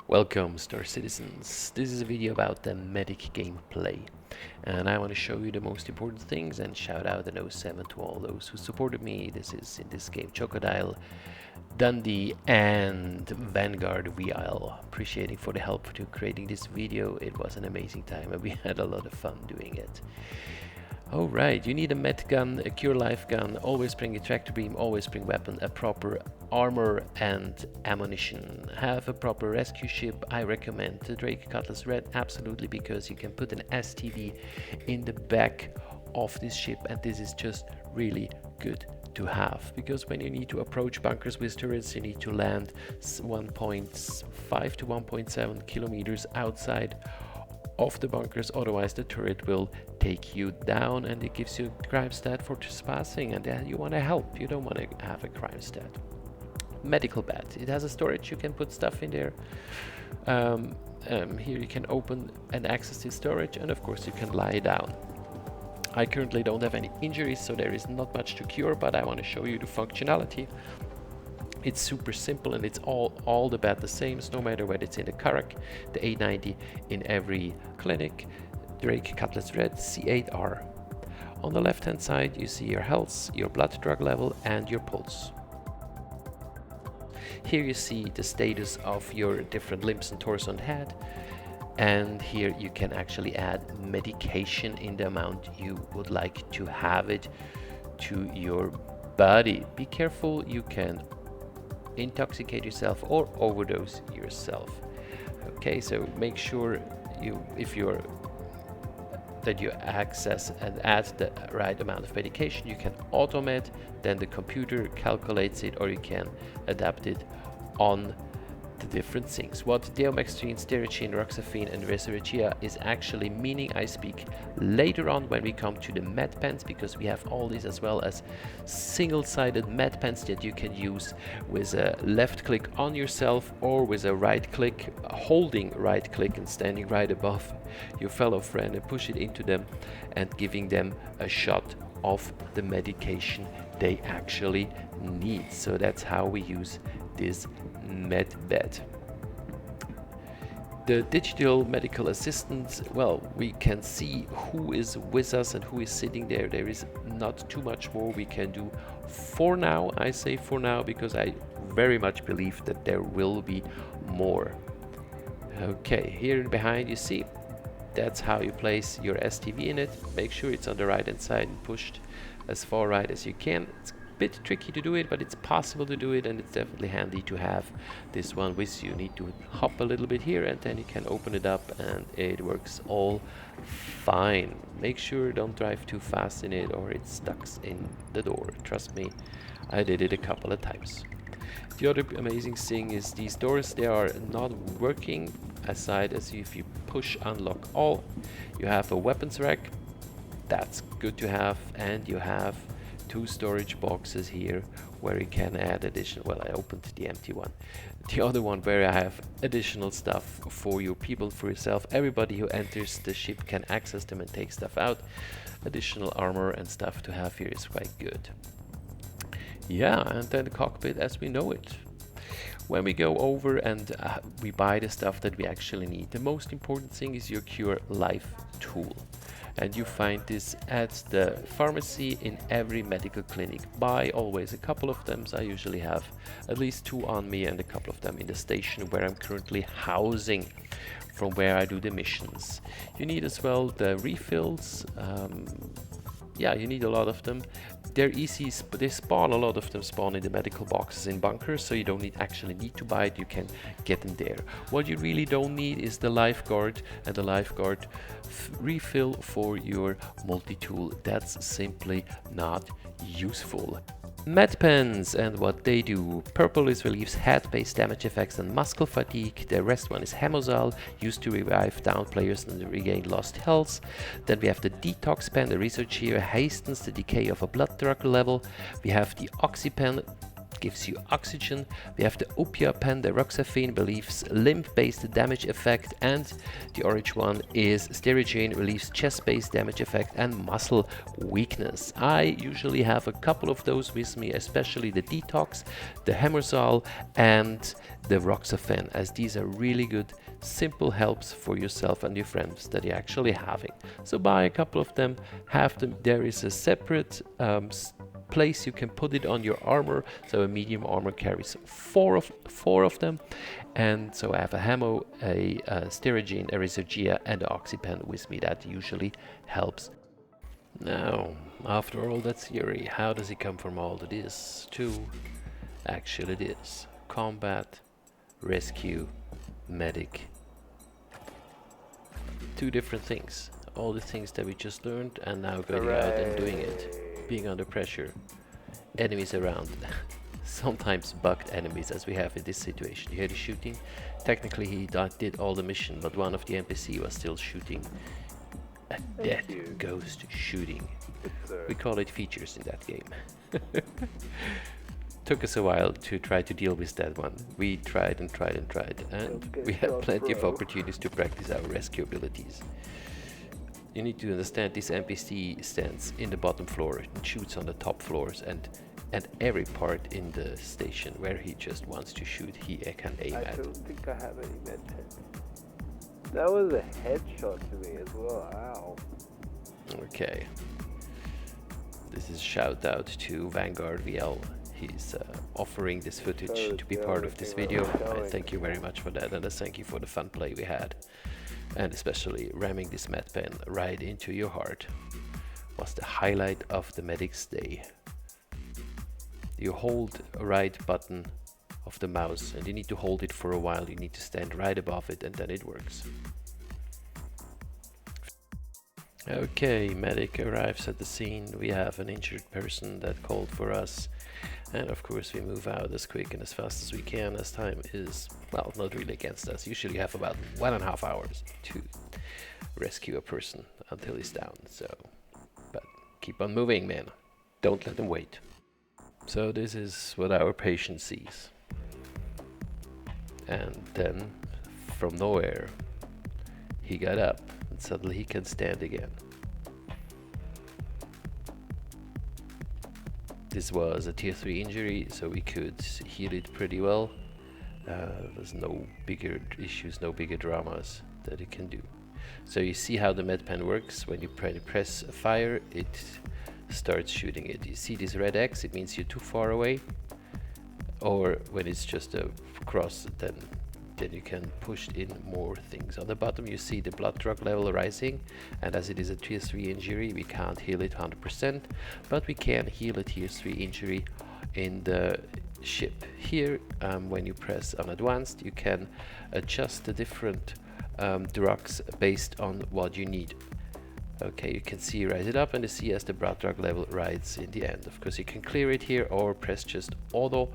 Welcome, StarCitizens. This is a video about the medic gameplay, and I want to show you the most important things and shout out an 07 to all those who supported me. This is in this game Crocodile, Dundee, and Vanguard VL. Appreciating for the help to creating this video. It was an amazing time and we had a lot of fun doing it. Alright, you need a Medgun, a cure-llife gun, always bring a tractor beam, always bring weapon, a proper armor and ammunition. Have a proper rescue ship. I recommend the Drake Cutlass Red, absolutely, because you can put an STV in the back of this ship, and this is just really good to have, because when you need to approach bunkers with turrets, you need to land 1.5 to 1.7 kilometers outside of the bunkers, otherwise the turret will take you down, and it gives you a crime stat for trespassing, and you want to help, you don't want to have a crime stat. Medical bed, it has a storage, you can put stuff in there. Here you can open and access this storage, and of course you can lie down. I currently don't have any injuries, so there is not much to cure, but I want to show you the functionality. It's super simple, and it's all the bed the same, so no matter whether it's in the Karak, the A90 in every clinic, Drake Cutlass Red C8R. On the left hand side you see your health, your blood drug level and your pulse. Here you see the status of your different limbs and torso and head, and here you can actually add medication in the amount you would like to have it to your body. Be careful, you can intoxicate yourself or overdose yourself. Okay, so make sure that you access and add the right amount of medication. You can automate, then the computer calculates it, or you can adapt it on the different things. What deoxystrine, stericine, roxafine and resveratrol is actually meaning, I speak later on when we come to the MedPens, because we have all these, as well as single-sided MedPens that you can use with a left click on yourself or with a right click, holding right click and standing right above your fellow friend, and push it into them and giving them a shot of the medication they actually need. So that's how we use this MedBed. The digital medical assistant, well, we can see who is with us and who is sitting there. There is not too much more we can do for now. I say for now because I very much believe that there will be more. Okay, here behind you see, that's how you place your STV in it. Make sure it's on the right hand side and pushed as far right as you can. It's bit tricky to do it, but it's possible to do it, and it's definitely handy to have this one with you. You need to hop a little bit here and then you can open it up and it works all fine. Make sure don't drive too fast in it or it stuck in the door. Trust me, I did it a couple of times. The other amazing thing is these doors, they are not working aside as if you push unlock all. You have a weapons rack, that's good to have, and you have two storage boxes here where you can add additional, well, I opened the empty one. The other one where I have additional stuff for your people, for yourself. Everybody who enters the ship can access them and take stuff out. Additional armor and stuff to have here is quite good. Yeah, and then the cockpit as we know it. When we go over and we buy the stuff that we actually need, the most important thing is your cure-llife tool. And you find this at the pharmacy in every medical clinic. Buy always a couple of them. So I usually have at least two on me and a couple of them in the station where I'm currently housing, from where I do the missions. You need as well the refills. Yeah, you need a lot of them. They're easy, but they spawn, a lot of them spawn in the medical boxes in bunkers, so you don't actually need to buy it, you can get them there. What you really don't need is the lifeguard and the lifeguard refill for your multi-tool. That's simply not useful. MedPens and what they do. Purple is relieves head-based damage effects and muscle fatigue. The rest one is Hemozal, used to revive down players and regain lost health. Then we have the detox pen. The research here hastens the decay of a blood drug level. We have the oxypen, gives you oxygen. We have the opia pen, the roxafine relieves limb-based damage effect, and the orange one is stericine, relieves chest-based damage effect and muscle weakness. I usually have a couple of those with me, especially the detox, the Hemozal, and the Roxafen, as these are really good simple helps for yourself and your friends that you're actually having. So buy a couple of them, have them. There is a separate place you can put it on your armor. So a medium armor carries four of them, and so I have a Hemo, a Sterigine, a Resergia, and an Oxypen with me. That usually helps. Now, after all that theory, how does it come from all of this to actually this? Combat, rescue, medic. Two different things. All the things that we just learned, and now going out and doing it. Being under pressure. Enemies around. Sometimes bugged enemies, as we have in this situation. You hear the shooting? Technically he did all the mission, but one of the NPC was still shooting. A dead ghost shooting. We call it features in that game. Took us a while to try to deal with that one. We tried and tried and tried, and we had plenty of opportunities to practice our rescue abilities. You need to understand this NPC stands in the bottom floor and shoots on the top floors, and every part in the station where he just wants to shoot, he can aim at. I don't think I have any MedPens. That was a headshot to me as well. Ow. Okay. This is shout out to Vanguard VL. He's offering this footage to be part of this video. I thank you very much for that, and I thank you for the fun play we had. And especially ramming this MedPen right into your heart was the highlight of the medic's day. You hold a right button of the mouse, and you need to hold it for a while. You need to stand right above it, and then it works. Okay, medic arrives at the scene. We have an injured person that called for us, and of course we move out as quick and as fast as we can, as time is, well, not really against us. Usually you have about 1.5 hours to rescue a person until he's down. So, but keep on moving, man. Don't let them wait. So this is what our patient sees, and then from nowhere he got up and suddenly he can stand again. This was a tier 3 injury, so we could heal it pretty well. There's no bigger issues, no bigger dramas that it can do. So you see how the MedPen works. When you press fire, it starts shooting it. You see this red X, it means you're too far away. Or when it's just a cross, then you can push in more things. On the bottom you see the blood drug level rising, and as it is a tier 3 injury, we can't heal it 100%, but we can heal a tier 3 injury in the ship. Here, when you press on advanced, you can adjust the different drugs based on what you need. Okay, you can see rise it up, and you see as the blood drug level rises in the end. Of course, you can clear it here or press just auto,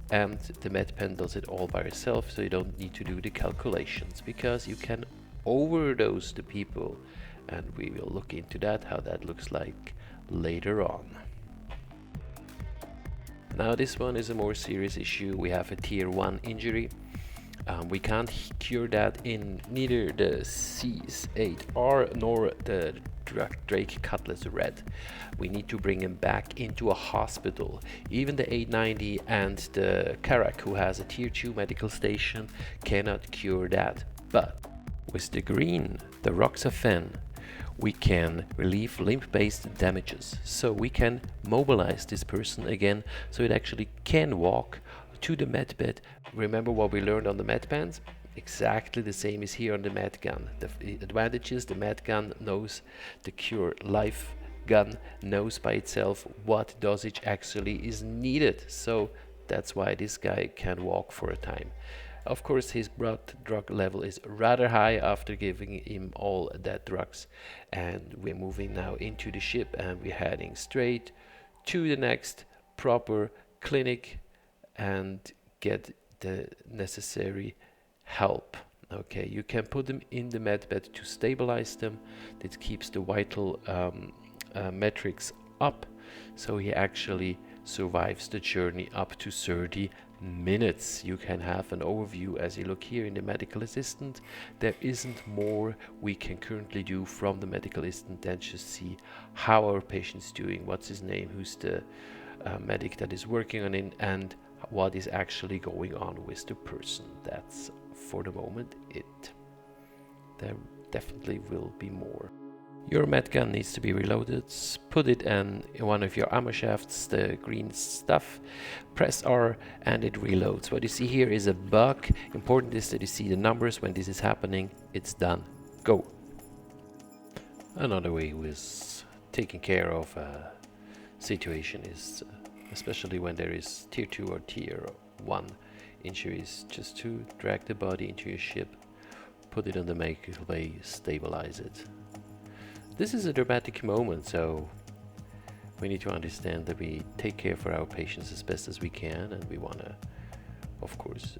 and the MedPen does it all by itself, so you don't need to do the calculations, because you can overdose the people, and we will look into that, how that looks like later on. Now this one is a more serious issue. We have a tier 1 injury. We can't cure that in neither the C8R nor the Drake Cutlass Red. We need to bring him back into a hospital. Even the 890 and the Karak, who has a tier 2 medical station, cannot cure that. But with the green, the Roxafen, we can relieve limb-based damages. So we can mobilize this person again, so it actually can walk to the medbed. Remember what we learned on the MedPens? Exactly the same is here on the Medgun. The advantage is the Medgun knows, the cure-llife gun knows by itself what dosage actually is needed. So that's why this guy can walk for a time. Of course, his blood drug level is rather high after giving him all that drugs. And we're moving now into the ship, and we're heading straight to the next proper clinic and get the necessary help. Okay, you can put them in the medbed to stabilize them. That keeps the vital metrics up, so he actually survives the journey up to 30 minutes. You can have an overview as you look here in the medical assistant. There isn't more we can currently do from the medical assistant than just see how our patient's doing, what's his name, who's the medic that is working on it, and what is actually going on with the person. That's for the moment it. There definitely will be more. Your Medgun needs to be reloaded. Put it in one of your ammo shafts, the green stuff, press R and it reloads. What you see here is a bug. Important is that you see the numbers. When this is happening, it's done. Go. Another way with taking care of a situation is, especially when there is tier 2 or tier 1 injuries, just to drag the body into your ship, put it on the medical bay, stabilize it. This is a dramatic moment, so we need to understand that we take care for our patients as best as we can, and we want to, of course,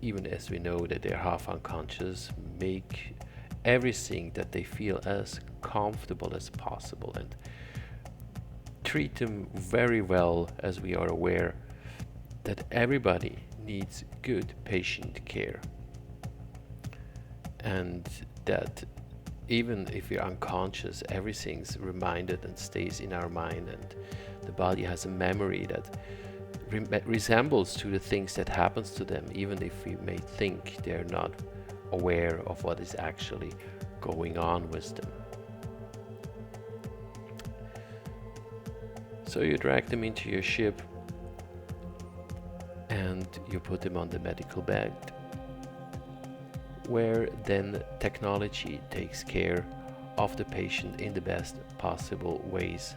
even as we know that they're half unconscious, make everything that they feel as comfortable as possible and treat them very well, as we are aware that everybody needs good patient care, and that even if we're unconscious, everything's reminded and stays in our mind, and the body has a memory that resembles to the things that happens to them, even if we may think they're not aware of what is actually going on with them. So you drag them into your ship and you put them on the medical bed, where then technology takes care of the patient in the best possible ways.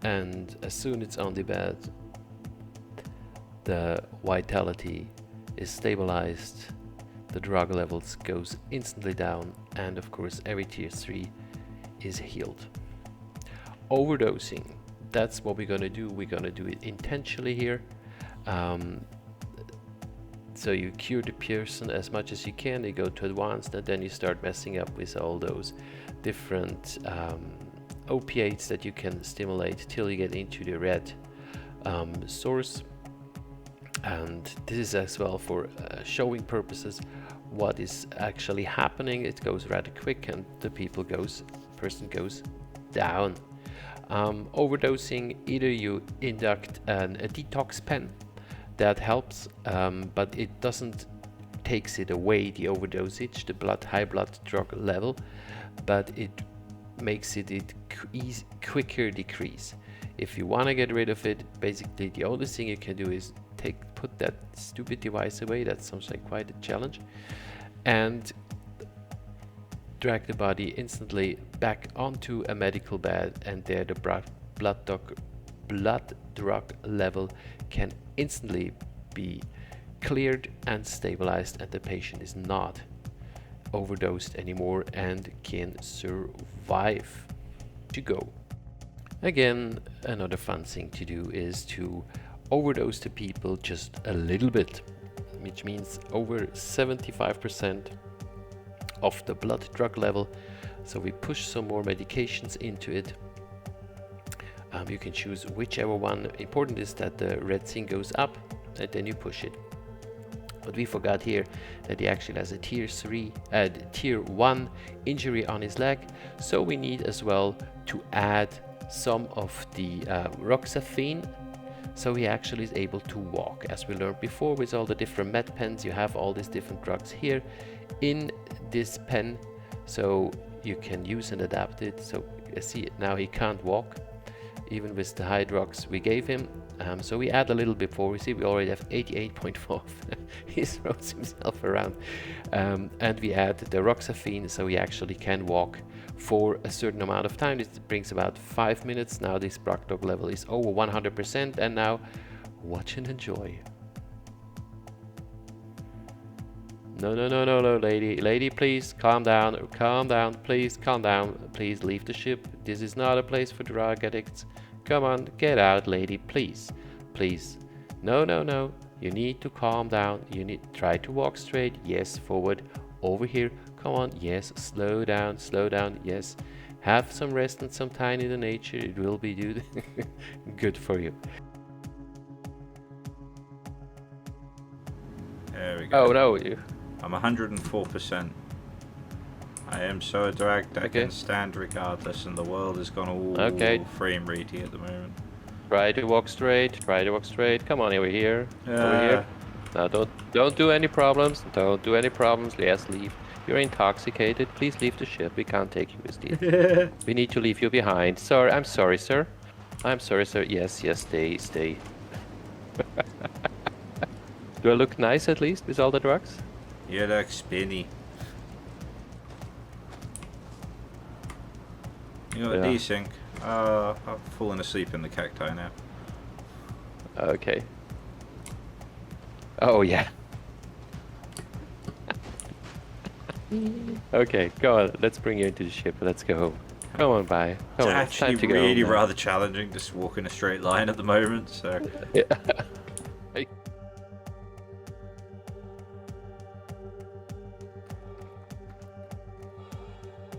And as soon as it's on the bed, the vitality is stabilized, the drug levels goes instantly down, and of course every tier 3 is healed. Overdosing, that's what we're gonna do. We're gonna do it intentionally here. So you cure the person as much as you can, you go to advanced, and then you start messing up with all those different opiates that you can stimulate till you get into the red source. And this is as well for showing purposes what is actually happening. It goes rather quick and the person goes down. Overdosing, either you induct a detox pen that helps, but it doesn't takes it away, the overdosage, the high blood drug level, but it makes it quicker decrease. If you want to get rid of it, basically the only thing you can do is put that stupid device away. That sounds like quite a challenge, and drag the body instantly back onto a medical bed, and there the blood drug level can instantly be cleared and stabilized, and the patient is not overdosed anymore and can survive to go. Again, another fun thing to do is to overdose the people just a little bit, which means over 75% of the blood drug level. So we push some more medications into it. You can choose whichever one. Important is that the red thing goes up and then you push it. But we forgot here that he actually has a tier 1 injury on his leg, so we need as well to add some of the roxaphene, so he actually is able to walk. As we learned before with all the different MedPens, you have all these different drugs here in this pen, so you can use and adapt it. So you see now he can't walk even with the high drugs we gave him. So we add a little bit more. We see we already have 88.4. He throws himself around, and we add the roxaphene, so he actually can walk for a certain amount of time. This brings about 5 minutes. Now this blood drug level is over 100%, and now watch and enjoy. No, lady, please calm down, please calm down, please leave the ship. This is not a place for drug addicts. Come on, get out, lady, please. No, you need to calm down. You need try to walk straight. Yes, forward, over here. Come on, yes, slow down, yes. Have some rest and some time in the nature. It will be good for you. There we go. Oh no, I'm 104%. I am so dragged I Okay. can stand regardless, and the world has gone all Okay. frame ratey at the moment. try to walk straight. Try to walk straight. Come on, over here. Over here. No, don't do any problems. Don't do any problems. Yes, leave. You're intoxicated. Please leave the ship. We can't take you with us. We need to leave you behind. Sorry, I'm sorry, sir. I'm sorry, sir. Yes, yes, stay. Do I look nice at least with all the drugs? You look spinny. You got a Yeah. desync. I've fallen asleep in the cacti now. Okay. Oh yeah. Okay, go on. Let's bring you into the ship. Let's go home. Come on, bye. Come on. It's It's time actually to go really home now. rather challenging to walk in a straight line at the moment, so... Yeah.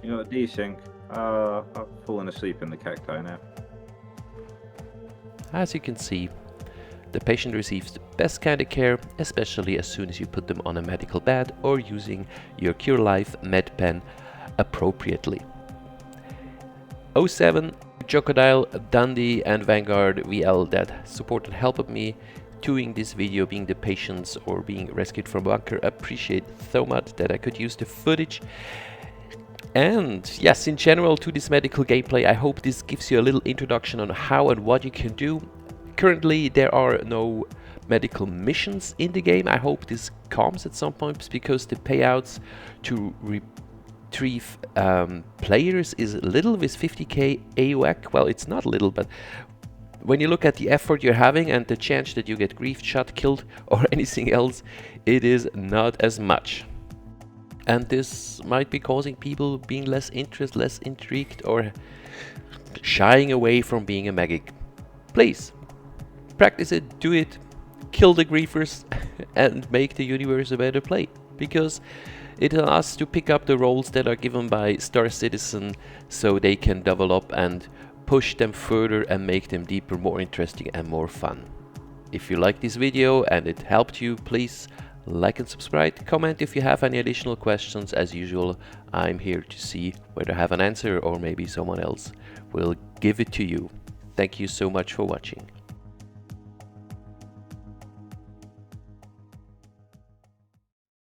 You got a desync. I've fallen asleep in the cacti now. As you can see, the patient receives the best kind of care, especially as soon as you put them on a medical bed or using your cure-llife MedPen appropriately. 07, Crocodile, Dundee and Vanguard VL that supported helped me doing this video, being the patients or being rescued from bunker. Appreciate so much that I could use the footage. And yes, in general to this medical gameplay, I hope this gives you a little introduction on how and what you can do. Currently there are no medical missions in the game. I hope this comes at some point because the payouts to retrieve players is little with 50k AUAC. Well, it's not little, but when you look at the effort you're having and the chance that you get griefed, shot, killed or anything else, it is not as much. And this might be causing people being less interested, less intrigued, or shying away from being a medic. Please, practice it, do it, kill the griefers, and make the universe a better place. Because it allows us to pick up the roles that are given by StarCitizen so they can develop and push them further and make them deeper, more interesting and more fun. If you like this video and it helped you, please like and subscribe, comment if you have any additional questions. As usual, I'm here to see whether I have an answer or maybe someone else will give it to you. Thank you so much for watching.